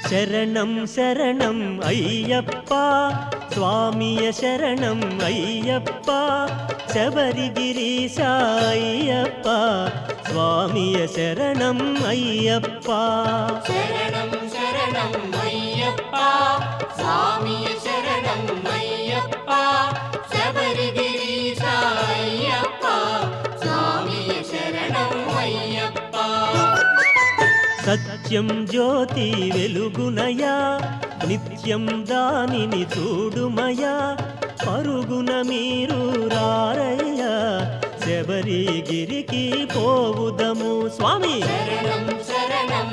శరణం శరణం అయ్యప్ప స్వామియ శరణం అయ్యప్ప శబరిగిరీశ అయ్యప్ప స్వామియ శరణం అయ్యప్ప శరణం శరణం అయ్యప్ప స్వామియ శరణం అయ్యప్ప శబరిగిరీశ అయ్యప్ప స్వామియ శరణం అయ్యప్ప సత్యం జ్యోతి వెలుగునయా నిత్యం దానిని చూడుమయా పరుగున మీరు రారయ్యా శబరిగిరికి పోవుదము స్వామి శరణం శరణం